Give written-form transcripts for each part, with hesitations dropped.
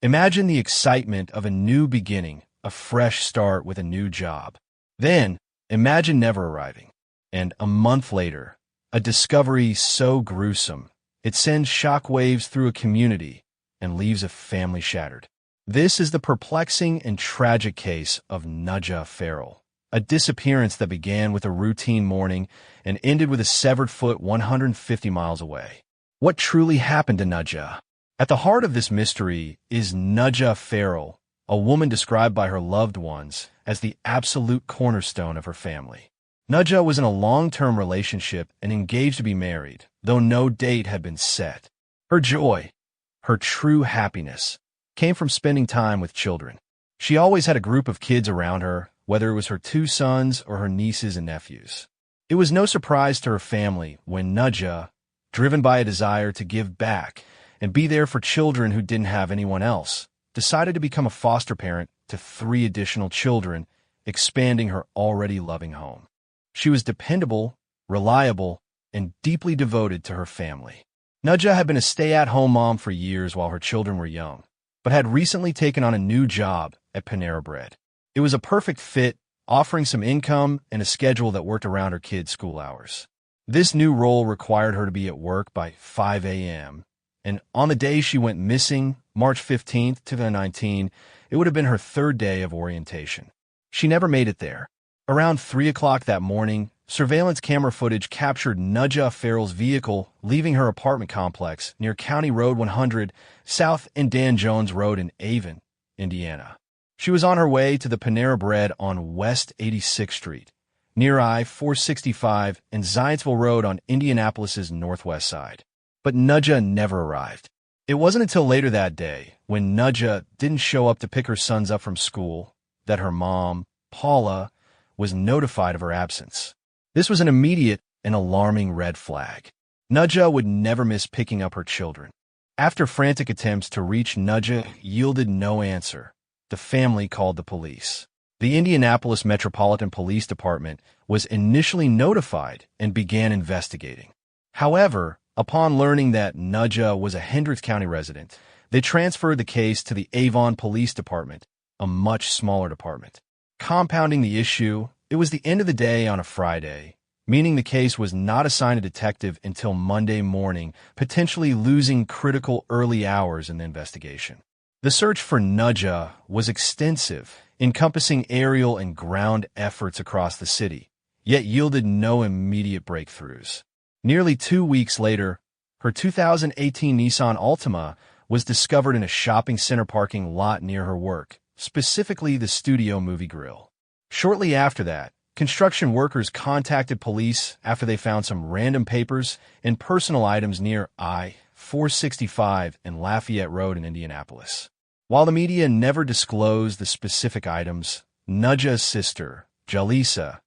Imagine the excitement of a new beginning, a fresh start with a new job. Then, imagine never arriving. And a month later, a discovery so gruesome, it sends shockwaves through a community and leaves a family shattered. This is the perplexing and tragic case of Naja Farrell, a disappearance that began with a routine morning and ended with a severed foot 150 miles away. What truly happened to Naja? At the heart of this mystery is Naja Farrell, a woman described by her loved ones as the absolute cornerstone of her family. Naja was in a long-term relationship and engaged to be married, though no date had been set. Her joy, her true happiness, came from spending time with children. She always had a group of kids around her, whether it was her 2 sons or her nieces and nephews. It was no surprise to her family when Naja, driven by a desire to give back and be there for children who didn't have anyone else, decided to become a foster parent to 3 additional children, expanding her already loving home. She was dependable, reliable, and deeply devoted to her family. Naja had been a stay-at-home mom for years while her children were young, but had recently taken on a new job at Panera Bread. It was a perfect fit, offering some income and a schedule that worked around her kids' school hours. This new role required her to be at work by 5 a.m., and on the day she went missing, March 15, 2019, it would have been her 3rd day of orientation. She never made it there. Around 3 o'clock that morning, surveillance camera footage captured Naja Farrell's vehicle leaving her apartment complex near County Road 100 South and Dan Jones Road in Avon, Indiana. She was on her way to the Panera Bread on West 86th Street, near I-465 and Zionsville Road on Indianapolis's northwest side. But Naja never arrived. It wasn't until later that day, when Naja didn't show up to pick her sons up from school, that her mom, Paula, was notified of her absence. This was an immediate and alarming red flag. Naja would never miss picking up her children. After frantic attempts to reach Naja yielded no answer, the family called the police. The Indianapolis Metropolitan Police Department was initially notified and began investigating. However, upon learning that Naja was a Hendricks County resident, they transferred the case to the Avon Police Department, a much smaller department. Compounding the issue, it was the end of the day on a Friday, meaning the case was not assigned a detective until Monday morning, potentially losing critical early hours in the investigation. The search for Naja was extensive, encompassing aerial and ground efforts across the city, yet yielded no immediate breakthroughs. Nearly 2 weeks later, her 2018 Nissan Altima was discovered in a shopping center parking lot near her work, specifically the Studio Movie Grill. Shortly after that, construction workers contacted police after they found some random papers and personal items near I-465 and Lafayette Road in Indianapolis. While the media never disclosed the specific items, Naja's sister, Jalisa,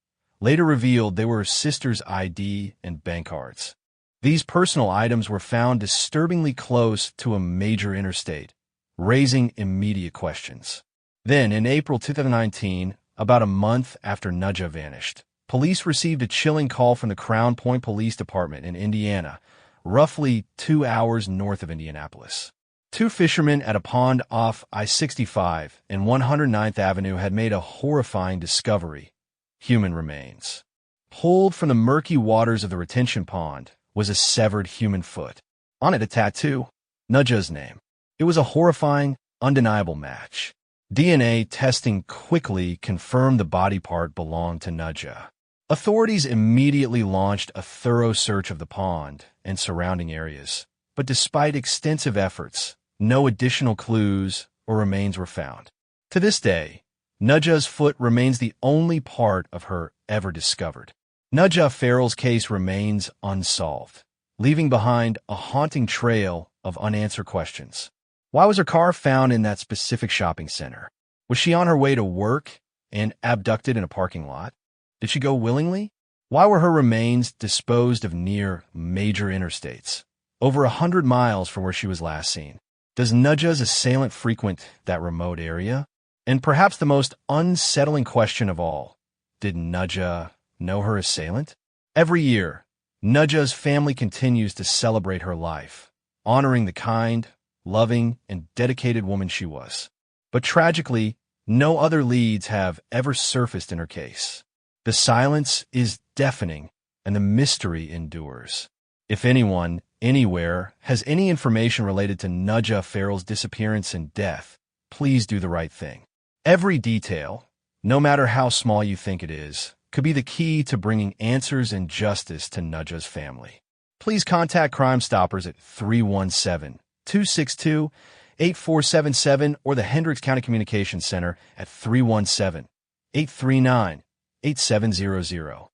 later revealed they were her sister's ID and bank cards. These personal items were found disturbingly close to a major interstate, raising immediate questions. Then, in April 2019, about a month after Naja vanished, police received a chilling call from the Crown Point Police Department in Indiana, roughly 2 hours north of Indianapolis. 2 fishermen at a pond off I-65 and 109th Avenue had made a horrifying discovery: human remains. Pulled from the murky waters of the retention pond was a severed human foot. On it a tattoo, Naja's name. It was a horrifying, undeniable match. DNA testing quickly confirmed the body part belonged to Naja. Authorities immediately launched a thorough search of the pond and surrounding areas, but despite extensive efforts, no additional clues or remains were found. To this day, Naja's foot remains the only part of her ever discovered. Naja Farrell's case remains unsolved, leaving behind a haunting trail of unanswered questions. Why was her car found in that specific shopping center? Was she on her way to work and abducted in a parking lot? Did she go willingly? Why were her remains disposed of near major interstates, over 100 miles from where she was last seen? Does Naja's assailant frequent that remote area? And perhaps the most unsettling question of all, did Naja know her assailant? Every year, Naja's family continues to celebrate her life, honoring the kind, loving, and dedicated woman she was. But tragically, no other leads have ever surfaced in her case. The silence is deafening, and the mystery endures. If anyone, anywhere, has any information related to Naja Farrell's disappearance and death, please do the right thing. Every detail, no matter how small you think it is, could be the key to bringing answers and justice to Naja's family. Please contact Crime Stoppers at 317-262-8477 or the Hendricks County Communications Center at 317-839-8700.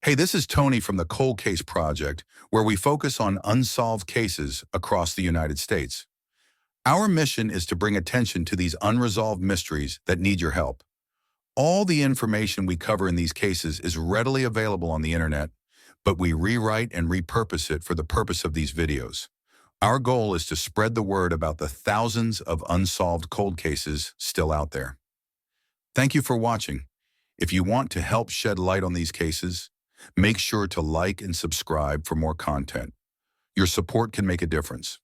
Hey, this is Tony from the Cold Case Project, where we focus on unsolved cases across the United States. Our mission is to bring attention to these unresolved mysteries that need your help. All the information we cover in these cases is readily available on the internet, but we rewrite and repurpose it for the purpose of these videos. Our goal is to spread the word about the thousands of unsolved cold cases still out there. Thank you for watching. If you want to help shed light on these cases, make sure to like and subscribe for more content. Your support can make a difference.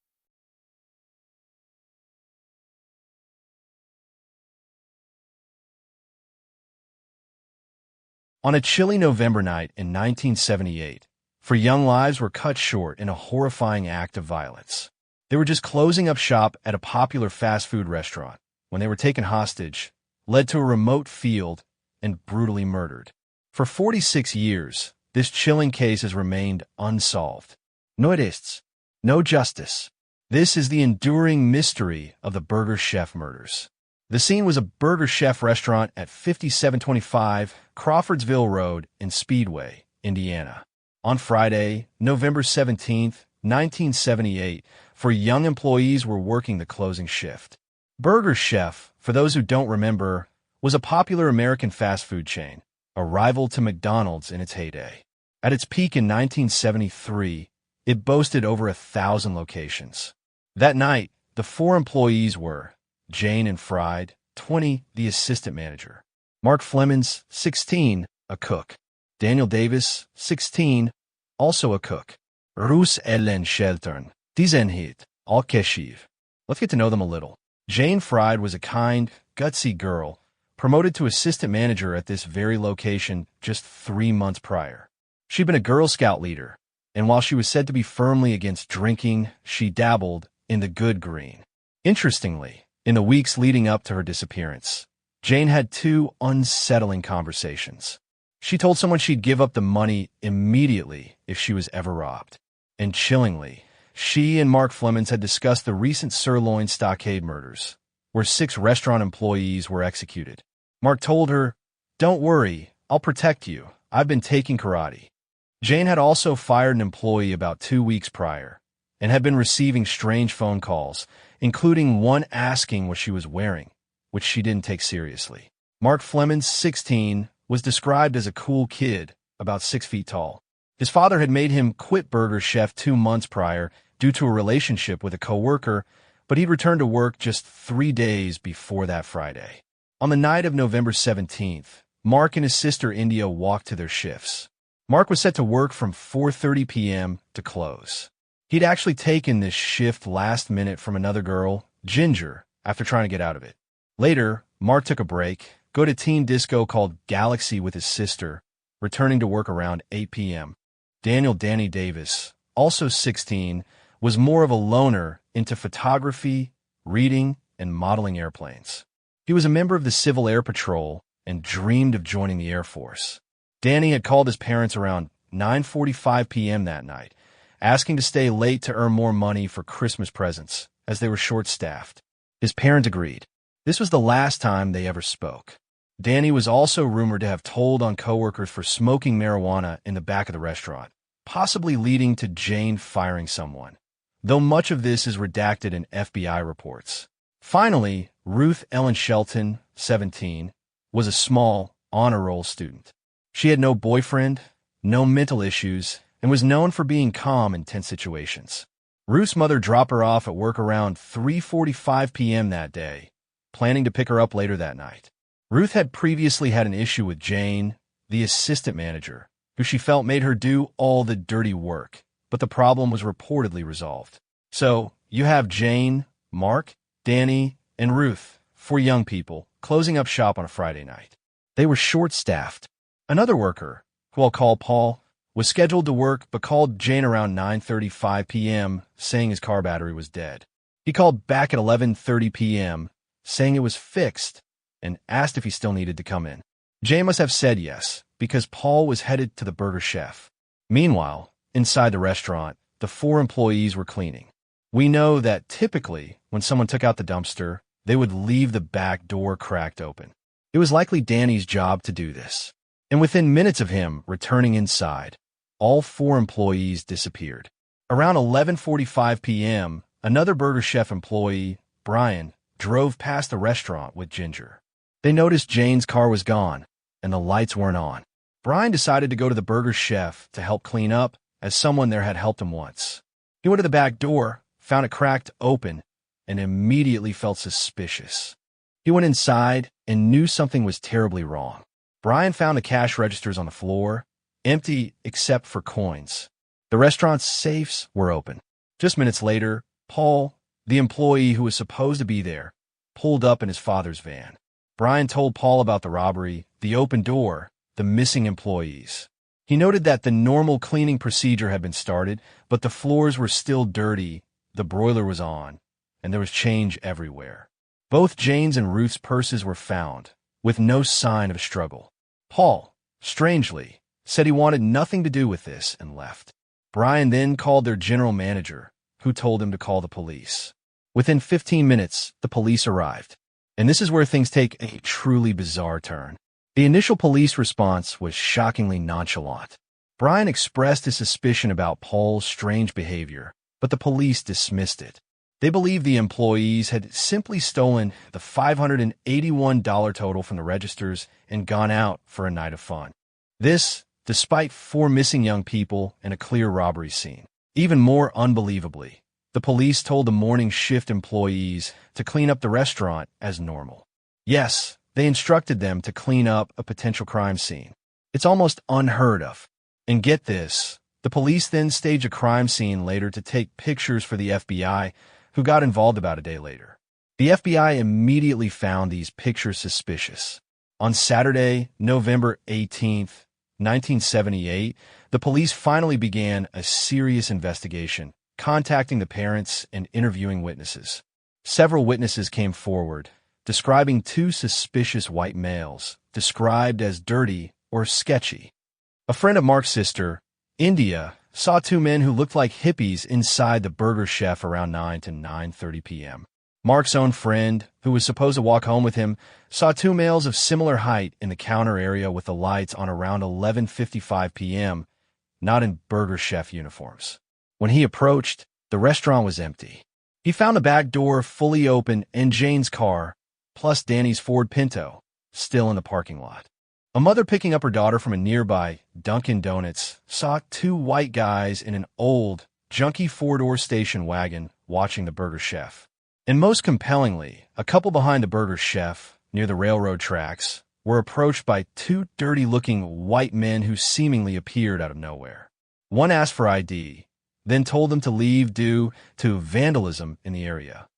On a chilly November night in 1978, 4 young lives were cut short in a horrifying act of violence. They were just closing up shop at a popular fast food restaurant when they were taken hostage, led to a remote field, and brutally murdered. For 46 years, this chilling case has remained unsolved. No arrests, no justice. This is the enduring mystery of the Burger Chef murders. The scene was a Burger Chef restaurant at 5725 Crawfordsville Road in Speedway, Indiana. On Friday, November 17, 1978, 4 young employees were working the closing shift. Burger Chef, for those who don't remember, was a popular American fast food chain, a rival to McDonald's in its heyday. At its peak in 1973, it boasted over 1,000 locations. That night, the 4 employees were Jane and Fried, 20, the assistant manager; Mark Flemings, 16, a cook; Daniel Davis, 16, also a cook; Ruth Ellen Sheltern, 19, all cashier. Let's get to know them a little. Jane Fried was a kind, gutsy girl, promoted to assistant manager at this very location just 3 months prior. She'd been a Girl Scout leader, and while she was said to be firmly against drinking, she dabbled in the good green. Interestingly, in the weeks leading up to her disappearance, Jane had 2 unsettling conversations. She told someone she'd give up the money immediately if she was ever robbed. And chillingly, she and Mark Flemings had discussed the recent Sirloin Stockade murders, where 6 restaurant employees were executed. Mark told her, "Don't worry, I'll protect you. I've been taking karate." Jane had also fired an employee about 2 weeks prior and had been receiving strange phone calls, including one asking what she was wearing, which she didn't take seriously. Mark Flemings, 16, was described as a cool kid, about 6 feet tall. His father had made him quit Burger Chef 2 months prior due to a relationship with a coworker, but he'd returned to work just 3 days before that Friday. On the night of November 17th, Mark and his sister India walked to their shifts. Mark was set to work from 4:30 p.m. to close. He'd actually taken this shift last minute from another girl, Ginger, after trying to get out of it. Later, Mark took a break, go to teen disco called Galaxy with his sister, returning to work around 8 p.m. Daniel "Danny" Davis, also 16, was more of a loner into photography, reading, and modeling airplanes. He was a member of the Civil Air Patrol and dreamed of joining the Air Force. Danny had called his parents around 9:45 p.m. that night, asking to stay late to earn more money for Christmas presents, as they were short-staffed. His parents agreed. This was the last time they ever spoke. Danny was also rumored to have told on coworkers for smoking marijuana in the back of the restaurant, possibly leading to Jane firing someone, though much of this is redacted in FBI reports. Finally, Ruth Ellen Shelton, 17, was a small, honor roll student. She had no boyfriend, no mental issues, and was known for being calm in tense situations. Ruth's mother dropped her off at work around 3:45 p.m. that day, planning to pick her up later that night. Ruth had previously had an issue with Jane, the assistant manager, who she felt made her do all the dirty work, but the problem was reportedly resolved. So, you have Jane, Mark, Danny, and Ruth, 4 young people, closing up shop on a Friday night. They were short-staffed. Another worker, who I'll call Paul, was scheduled to work but called Jane around 9:35 p.m., saying his car battery was dead. He called back at 11:30 p.m., saying it was fixed, and asked if he still needed to come in. Jane must have said yes, because Paul was headed to the Burger Chef. Meanwhile, inside the restaurant, the 4 employees were cleaning. We know that typically, when someone took out the dumpster, they would leave the back door cracked open. It was likely Danny's job to do this. And within minutes of him returning inside, all 4 employees disappeared. Around 11:45 p.m., another Burger Chef employee, Brian, drove past the restaurant with Ginger. They noticed Jane's car was gone, and the lights weren't on. Brian decided to go to the Burger Chef to help clean up, as someone there had helped him once. He went to the back door, found it cracked open, and immediately felt suspicious. He went inside and knew something was terribly wrong. Brian found the cash registers on the floor, empty except for coins. The restaurant's safes were open. Just minutes later, Paul, the employee who was supposed to be there, pulled up in his father's van. Brian told Paul about the robbery, the open door, the missing employees. He noted that the normal cleaning procedure had been started, but the floors were still dirty, the broiler was on, and there was change everywhere. Both Jane's and Ruth's purses were found, with no sign of a struggle. Paul, strangely, said he wanted nothing to do with this and left. Brian then called their general manager, who told him to call the police. Within 15 minutes, the police arrived. And this is where things take a truly bizarre turn. The initial police response was shockingly nonchalant. Brian expressed his suspicion about Paul's strange behavior, but the police dismissed it. They believed the employees had simply stolen the $581 total from the registers and gone out for a night of fun. This, despite 4 missing young people and a clear robbery scene. Even more unbelievably, the police told the morning shift employees to clean up the restaurant as normal. Yes, they instructed them to clean up a potential crime scene. It's almost unheard of. And get this, the police then staged a crime scene later to take pictures for the FBI, who got involved about a day later. The FBI immediately found these pictures suspicious. On Saturday, November 18th, 1978, the police finally began a serious investigation, contacting the parents and interviewing witnesses. Several witnesses came forward, describing 2 suspicious white males, described as dirty or sketchy. A friend of Mark's sister, India, saw 2 men who looked like hippies inside the Burger Chef around 9 to 9:30 p.m. Mark's own friend, who was supposed to walk home with him, saw 2 males of similar height in the counter area with the lights on around 11:55 p.m., not in Burger Chef uniforms. When he approached, the restaurant was empty. He found the back door fully open and Jane's car, plus Danny's Ford Pinto, still in the parking lot. A mother picking up her daughter from a nearby Dunkin' Donuts saw 2 white guys in an old, junky 4-door station wagon watching the Burger Chef. And most compellingly, a couple behind the Burger Chef, near the railroad tracks, were approached by 2 dirty-looking white men who seemingly appeared out of nowhere. One asked for ID, then told them to leave due to vandalism in the area.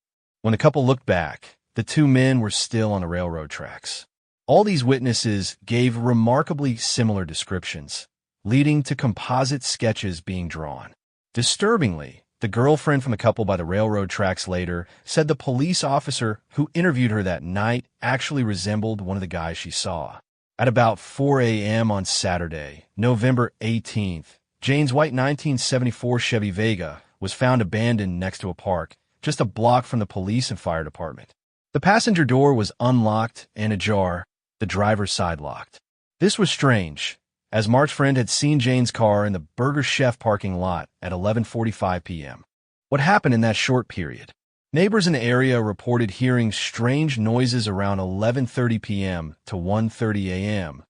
When the couple looked back, the 2 men were still on the railroad tracks. All these witnesses gave remarkably similar descriptions, leading to composite sketches being drawn. Disturbingly, the girlfriend from the couple by the railroad tracks later said the police officer who interviewed her that night actually resembled one of the guys she saw. At about 4 a.m. on Saturday, November 18th, Jane's white 1974 Chevy Vega was found abandoned next to a park, just a block from the police and fire department. The passenger door was unlocked and ajar, the driver's side locked. This was strange, as Mark's friend had seen Jane's car in the Burger Chef parking lot at 11:45 p.m. What happened in that short period? Neighbors in the area reported hearing strange noises around 11:30 p.m. to 1:30 a.m.,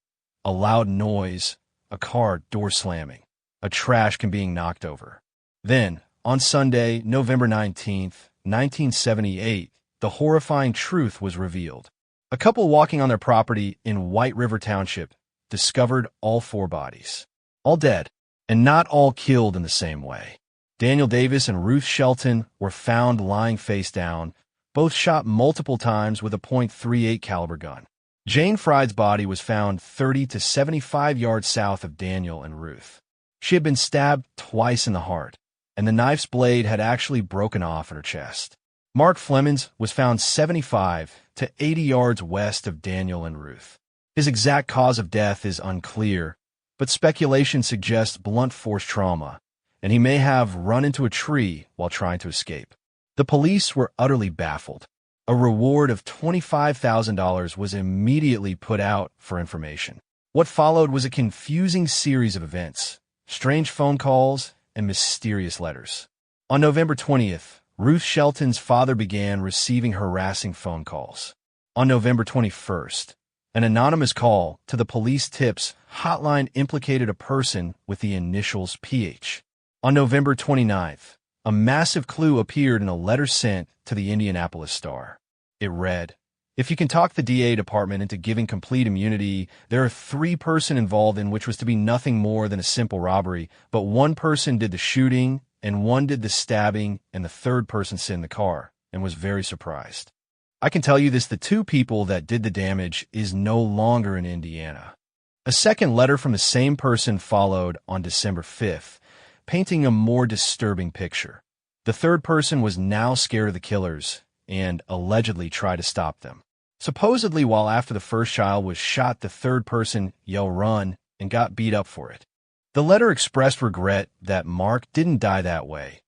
a loud noise, a car door slamming. a trash can being knocked over. Then, on Sunday, November 19th, 1978, the horrifying truth was revealed. A couple walking on their property in White River Township discovered all 4 bodies. All dead, and not all killed in the same way. Daniel Davis and Ruth Shelton were found lying face down, both shot multiple times with a .38 caliber gun. Jane Fried's body was found 30 to 75 yards south of Daniel and Ruth. She had been stabbed twice in the heart, and the knife's blade had actually broken off in her chest. Mark Flemings was found 75 to 80 yards west of Daniel and Ruth. His exact cause of death is unclear, but speculation suggests blunt force trauma, and he may have run into a tree while trying to escape. The police were utterly baffled. A reward of $25,000 was immediately put out for information. What followed was a confusing series of events, strange phone calls, and mysterious letters. On November 20th, Ruth Shelton's father began receiving harassing phone calls. On November 21st, an anonymous call to the police tips hotline implicated a person with the initials PH. On November 29th, a massive clue appeared in a letter sent to the Indianapolis Star. It read, "If you can talk the DA department into giving complete immunity, there are 3 persons involved in which was to be nothing more than a simple robbery, but 1 person did the shooting, and 1 did the stabbing, and the 3rd person sat in the car, and was very surprised. I can tell you this, the 2 people that did the damage is no longer in Indiana." A second letter from the same person followed on December 5th, painting a more disturbing picture. The 3rd person was now scared of the killers and allegedly tried to stop them. Supposedly, while after the first child was shot, the 3rd person yelled "run" and got beat up for it. The letter expressed regret that Mark didn't die that way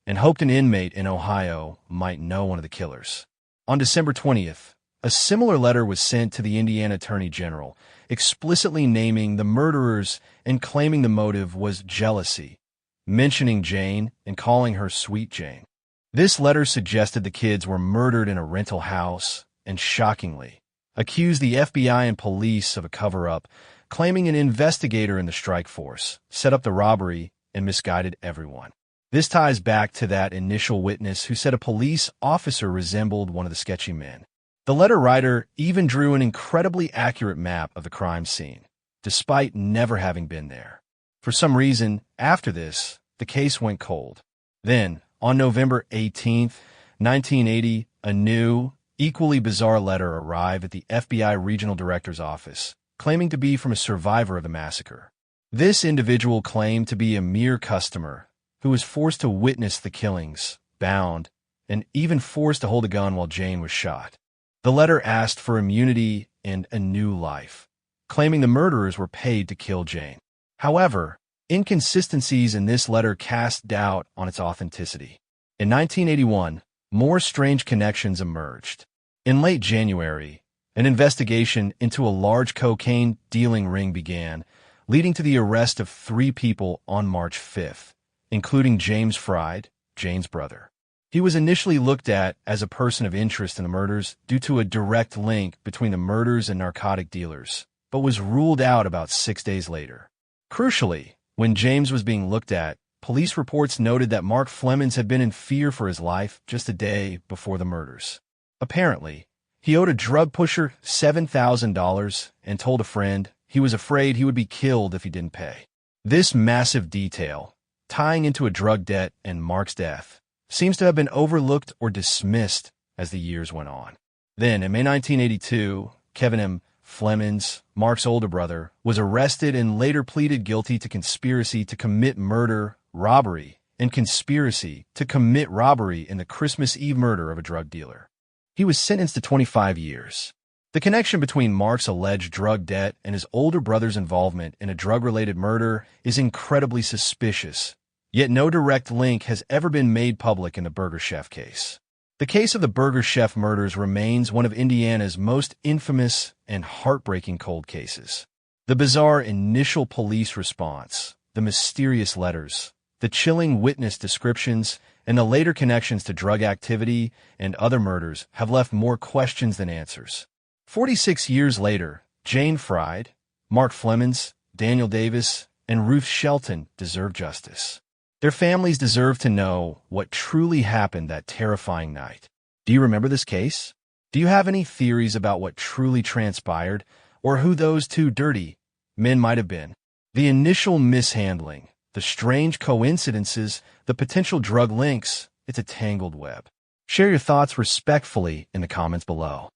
and hoped an inmate in Ohio might know one of the killers. On December 20th, a similar letter was sent to the Indiana Attorney General, explicitly naming the murderers and claiming the motive was jealousy, mentioning Jane and calling her Sweet Jane. This letter suggested the kids were murdered in a rental house and, shockingly, accused the FBI and police of a cover-up, claiming an investigator in the strike force set up the robbery and misguided everyone. This ties back to that initial witness who said a police officer resembled one of the sketchy men. The letter writer even drew an incredibly accurate map of the crime scene, despite never having been there. For some reason, after this, the case went cold. Then, on November 18th, 1980, a new, equally bizarre letter arrived at the FBI Regional Director's office, claiming to be from a survivor of the massacre. This individual claimed to be a mere customer who was forced to witness the killings, bound, and even forced to hold a gun while Jane was shot. The letter asked for immunity and a new life, claiming the murderers were paid to kill Jane. However, inconsistencies in this letter cast doubt on its authenticity. In 1981, more strange connections emerged. In late January, an investigation into a large cocaine dealing ring began, leading to the arrest of 3 people on March 5th, including James Fried, Jane's brother. He was initially looked at as a person of interest in the murders due to a direct link between the murders and narcotic dealers, but was ruled out about 6 days later. Crucially, when James was being looked at, police reports noted that Mark Flemings had been in fear for his life just a day before the murders. Apparently, he owed a drug pusher $7,000 and told a friend he was afraid he would be killed if he didn't pay. This massive detail, tying into a drug debt and Mark's death, seems to have been overlooked or dismissed as the years went on. Then, in May 1982, Kevin M. Flemings, Mark's older brother, was arrested and later pleaded guilty to conspiracy to commit murder, robbery, and conspiracy to commit robbery in the Christmas Eve murder of a drug dealer. He was sentenced to 25 years. The connection between Mark's alleged drug debt and his older brother's involvement in a drug-related murder is incredibly suspicious, yet no direct link has ever been made public in the Burger Chef case. The case of the Burger Chef murders remains one of Indiana's most infamous and heartbreaking cold cases. The bizarre initial police response, the mysterious letters, the chilling witness descriptions, and the later connections to drug activity and other murders have left more questions than answers. 46 years later, Jane Fried, Mark Flemings, Daniel Davis, and Ruth Shelton deserve justice. Their families deserve to know what truly happened that terrifying night. Do you remember this case? Do you have any theories about what truly transpired, or who those two dirty men might have been? The initial mishandling, the strange coincidences, the potential drug links, it's a tangled web. Share your thoughts respectfully in the comments below.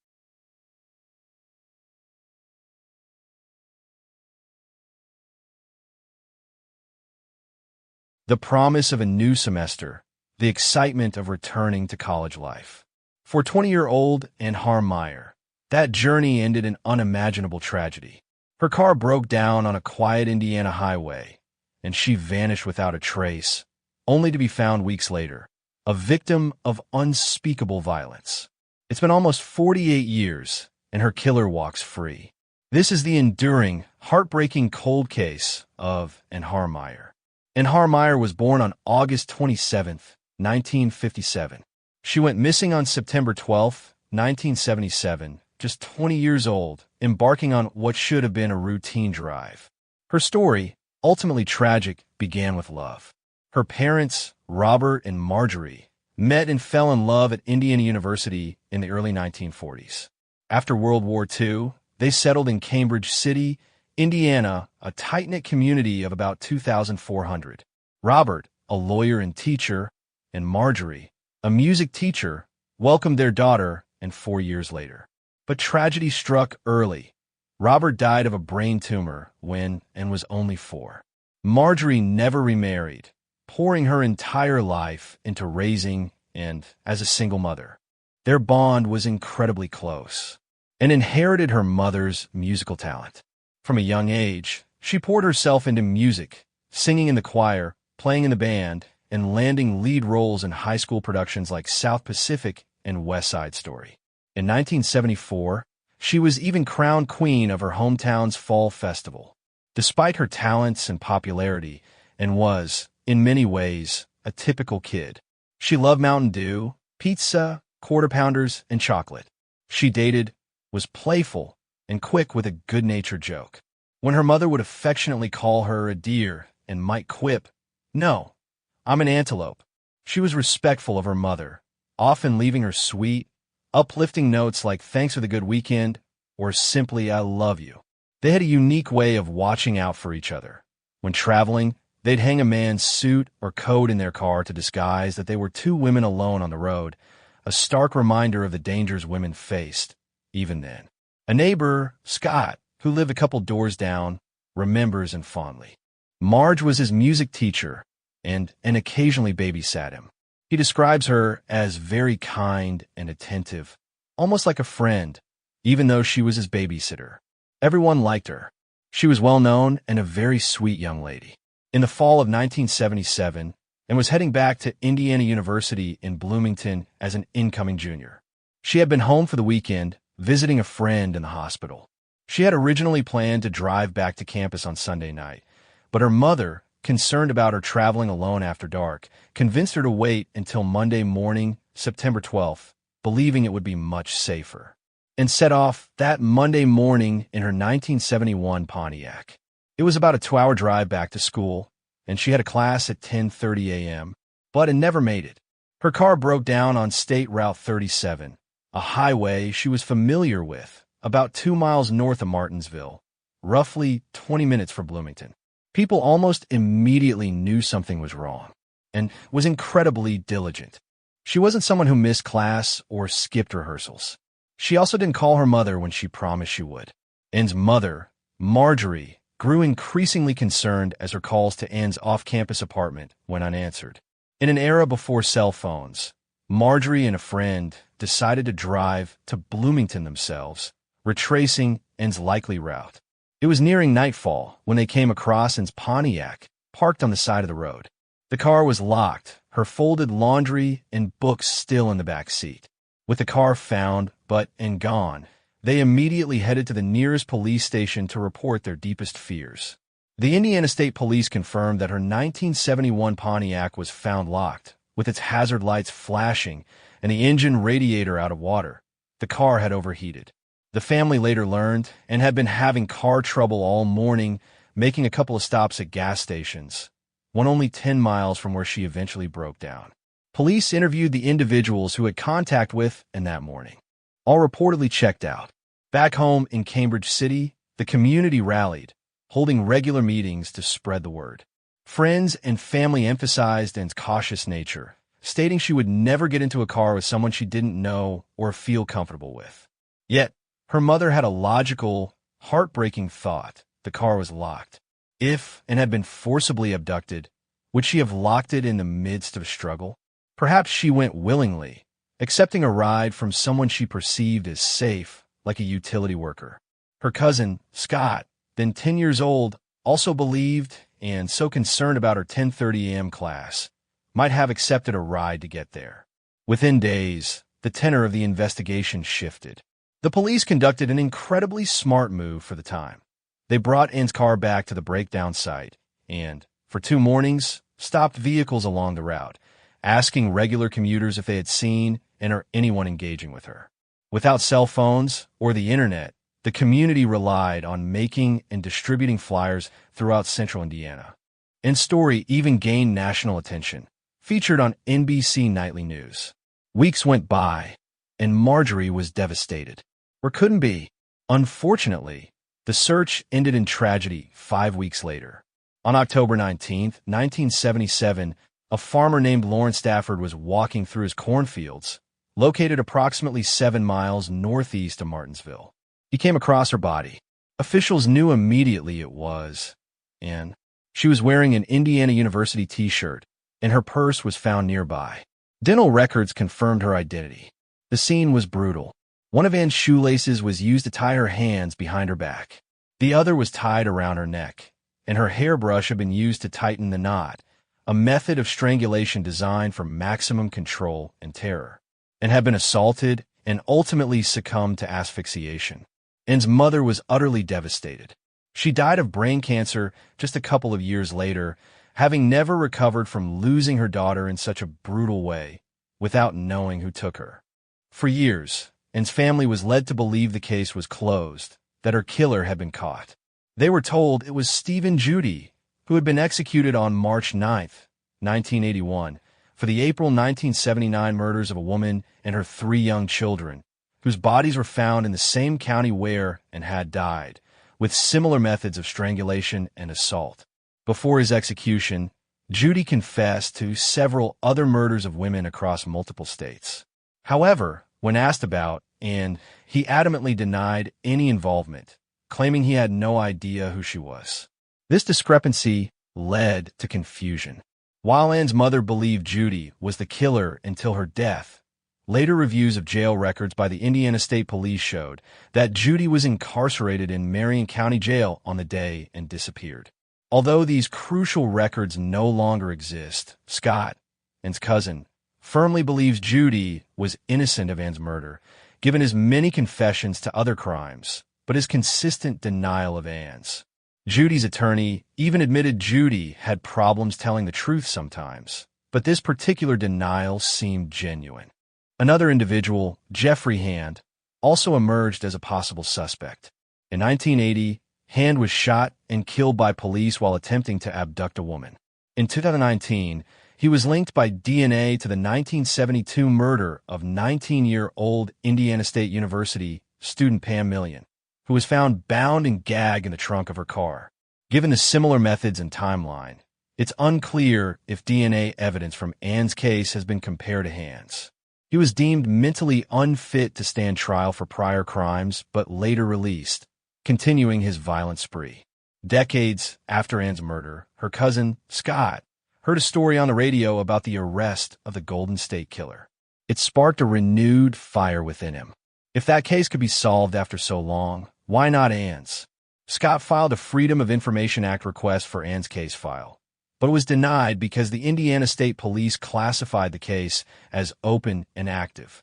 The promise of a new semester, the excitement of returning to college life. For 20-year-old Ann Har Meyer, that journey ended in unimaginable tragedy. Her car broke down on a quiet Indiana highway, and she vanished without a trace, only to be found weeks later, a victim of unspeakable violence. It's been almost 48 years, and her killer walks free. This is the enduring, heartbreaking cold case of Ann Har Meyer. Ann Har Meyer was born on August 27, 1957. She went missing on September 12, 1977, just 20 years old, embarking on what should have been a routine drive. Her story, ultimately tragic, began with love. Her parents, Robert and Marjorie, met and fell in love at Indiana University in the early 1940s. After World War II, they settled in Cambridge City, Indiana, a tight-knit community of about 2,400. Robert, a lawyer and teacher, and Marjorie, a music teacher, welcomed their daughter, and 4 years later. But tragedy struck early. Robert died of a brain tumor when and was only 4. Marjorie never remarried, pouring her entire life into raising and as a single mother. Their bond was incredibly close, and inherited her mother's musical talent. From a young age, she poured herself into music, singing in the choir, playing in the band, and landing lead roles in high school productions like South Pacific and West Side Story. In 1974, she was even crowned queen of her hometown's fall festival. Despite her talents and popularity, and was, in many ways, a typical kid. She loved Mountain Dew, pizza, Quarter Pounders, and chocolate. She dated, was playful, and quick with a good-natured joke. When her mother would affectionately call her a deer and might quip, "No, I'm an antelope," she was respectful of her mother, often leaving her sweet, uplifting notes like "Thanks for the good weekend," or simply "I love you." They had a unique way of watching out for each other. When traveling, they'd hang a man's suit or coat in their car to disguise that they were two women alone on the road, a stark reminder of the dangers women faced, even then. A neighbor, Scott, who lived a couple doors down, remembers him fondly. Marge was his music teacher and occasionally babysat him. He describes her as very kind and attentive, almost like a friend, even though she was his babysitter. Everyone liked her. She was well known and a very sweet young lady. In the fall of 1977, and was heading back to Indiana University in Bloomington as an incoming junior. She had been home for the weekend, visiting a friend in the hospital. She had originally planned to drive back to campus on Sunday night, but her mother, concerned about her traveling alone after dark, convinced her to wait until Monday morning, September 12th, believing it would be much safer, and set off that Monday morning in her 1971 Pontiac. It was about a 2-hour drive back to school, and she had a class at 10:30 a.m., but it never made it. Her car broke down on State Route 37, a highway she was familiar with, about 2 miles north of Martinsville, roughly 20 minutes from Bloomington. People almost immediately knew something was wrong, and was incredibly diligent. She wasn't someone who missed class or skipped rehearsals. She also didn't call her mother when she promised she would. Ann's mother, Marjorie, grew increasingly concerned as her calls to Ann's off-campus apartment went unanswered. In an era before cell phones, Marjorie and a friend decided to drive to Bloomington themselves, retracing Ann's likely route. It was nearing nightfall when they came across Ann's Pontiac, parked on the side of the road. The car was locked, her folded laundry and books still in the back seat. With the car found, but and gone, they immediately headed to the nearest police station to report their deepest fears. The Indiana State Police confirmed that her 1971 Pontiac was found locked, with its hazard lights flashing and the engine radiator out of water. The car had overheated. The family later learned and had been having car trouble all morning, making a couple of stops at gas stations, one only 10 miles from where she eventually broke down. Police interviewed the individuals who had contact with Ann that morning. All reportedly checked out. Back home in Cambridge City, the community rallied, holding regular meetings to spread the word. Friends and family emphasized Ann's cautious nature, stating she would never get into a car with someone she didn't know or feel comfortable with. Yet, her mother had a logical, heartbreaking thought. The car was locked. If Ann had been forcibly abducted, would she have locked it in the midst of a struggle? Perhaps she went willingly, accepting a ride from someone she perceived as safe, like a utility worker. Her cousin, Scott, then 10 years old, also believed and so concerned about her 10:30 a.m. class, might have accepted a ride to get there. Within days, the tenor of the investigation shifted. The police conducted an incredibly smart move for the time. They brought Ann's car back to the breakdown site and, for 2 mornings, stopped vehicles along the route, asking regular commuters if they had seen and or anyone engaging with her. Without cell phones or the internet, the community relied on making and distributing flyers throughout central Indiana. Ann's story even gained national attention, featured on NBC Nightly News. Weeks went by, and Marjorie was devastated. Or couldn't be. Unfortunately, the search ended in tragedy 5 weeks later. On October 19, 1977, a farmer named Lawrence Stafford was walking through his cornfields, located approximately 7 miles northeast of Martinsville. He came across her body. Officials knew immediately it was Ann. She was wearing an Indiana University t-shirt, and her purse was found nearby. Dental records confirmed her identity. The scene was brutal. One of Ann's shoelaces was used to tie her hands behind her back. The other was tied around her neck, and her hairbrush had been used to tighten the knot, a method of strangulation designed for maximum control and terror, and had been assaulted and ultimately succumbed to asphyxiation. Ann's mother was utterly devastated. She died of brain cancer just a couple of years later, having never recovered from losing her daughter in such a brutal way, without knowing who took her. For years, Ann's family was led to believe the case was closed, that her killer had been caught. They were told it was Stephen Judy, who had been executed on March 9, 1981, for the April 1979 murders of a woman and her 3 young children, whose bodies were found in the same county where Ann had died, with similar methods of strangulation and assault. Before his execution, Judy confessed to several other murders of women across multiple states. However, when asked about Ann, he adamantly denied any involvement, claiming he had no idea who she was. This discrepancy led to confusion. While Ann's mother believed Judy was the killer until her death, later reviews of jail records by the Indiana State Police showed that Judy was incarcerated in Marion County Jail on the day and disappeared. Although these crucial records no longer exist, Scott, Ann's cousin, firmly believes Judy was innocent of Ann's murder, given his many confessions to other crimes, but his consistent denial of Ann's. Judy's attorney even admitted Judy had problems telling the truth sometimes, but this particular denial seemed genuine. Another individual, Jeffrey Hand, also emerged as a possible suspect. In 1980, Hand was shot and killed by police while attempting to abduct a woman. In 2019, he was linked by DNA to the 1972 murder of 19-year-old Indiana State University student Pam Millian, who was found bound and gagged in the trunk of her car. Given the similar methods and timeline, it's unclear if DNA evidence from Ann's case has been compared to Hand's. He was deemed mentally unfit to stand trial for prior crimes, but later released, continuing his violent spree. Decades after Ann's murder, her cousin, Scott, heard a story on the radio about the arrest of the Golden State Killer. It sparked a renewed fire within him. If that case could be solved after so long, why not Ann's? Scott filed a Freedom of Information Act request for Ann's case file, but it was denied because the Indiana State Police classified the case as open and active.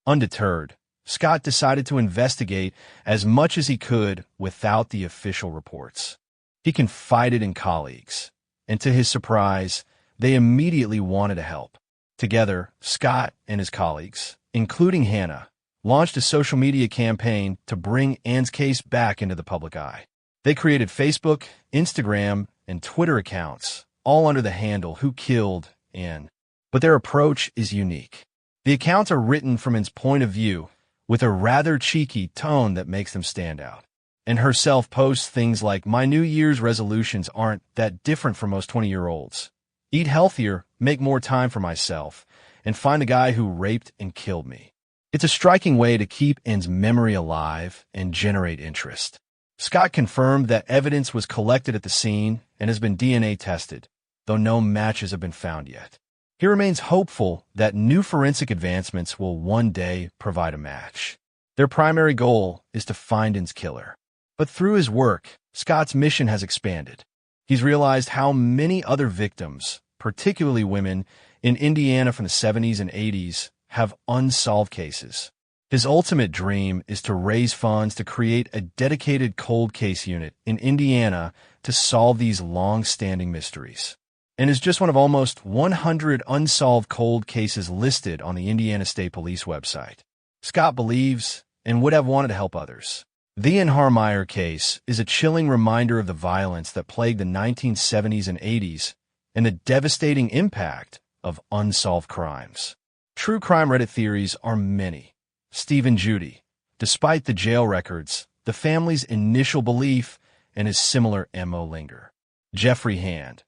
Undeterred, Scott decided to investigate as much as he could without the official reports. He confided in colleagues, and to his surprise, they immediately wanted to help. Together, Scott and his colleagues, including Hannah, launched a social media campaign to bring Ann's case back into the public eye. They created Facebook, Instagram, and Twitter accounts, all under the handle Who Killed Ann. But their approach is unique. The accounts are written from Ann's point of view, with a rather cheeky tone that makes them stand out. Ann herself posts things like, "My New Year's resolutions aren't that different from most 20-year-olds. Eat healthier, make more time for myself, and find the guy who raped and killed me." It's a striking way to keep Ann's memory alive and generate interest. Scott confirmed that evidence was collected at the scene and has been DNA tested, though no matches have been found yet. He remains hopeful that new forensic advancements will one day provide a match. Their primary goal is to find Ann's killer. But through his work, Scott's mission has expanded. He's realized how many other victims, particularly women, in Indiana from the 70s and 80s, have unsolved cases. His ultimate dream is to raise funds to create a dedicated cold case unit in Indiana to solve these long-standing mysteries. And is just one of almost 100 unsolved cold cases listed on the Indiana State Police website. Scott believes and would have wanted to help others. The Ann Har Meyer case is a chilling reminder of the violence that plagued the 1970s and 80s and the devastating impact of unsolved crimes. True crime Reddit theories are many. Steve and Judy. Despite the jail records, the family's initial belief and his similar MO linger. Jeffrey Hand.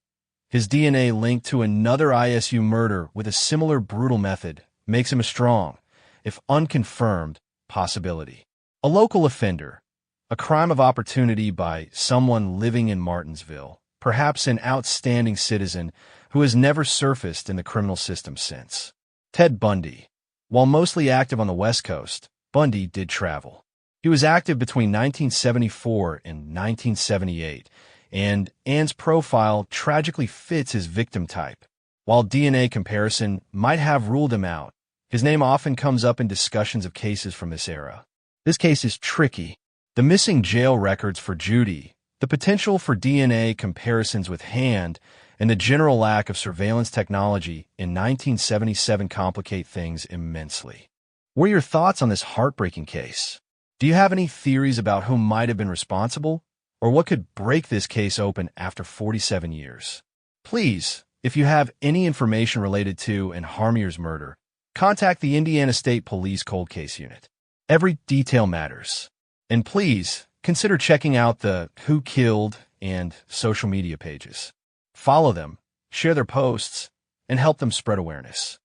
His DNA linked to another ISU murder with a similar brutal method makes him a strong, if unconfirmed, possibility. A local offender. A crime of opportunity by someone living in Martinsville, perhaps an outstanding citizen who has never surfaced in the criminal system since. Ted Bundy. While mostly active on the West Coast, Bundy did travel. He was active between 1974 and 1978, and Ann's profile tragically fits his victim type. While DNA comparison might have ruled him out, his name often comes up in discussions of cases from this era. This case is tricky. The missing jail records for Judy, the potential for DNA comparisons with Hand, and the general lack of surveillance technology in 1977 complicate things immensely. What are your thoughts on this heartbreaking case? Do you have any theories about who might have been responsible, or what could break this case open after 47 years? Please, if you have any information related to Ann Har Meyer's murder, contact the Indiana State Police Cold Case Unit. Every detail matters. And please, consider checking out the Who Killed and social media pages. Follow them, share their posts, and help them spread awareness.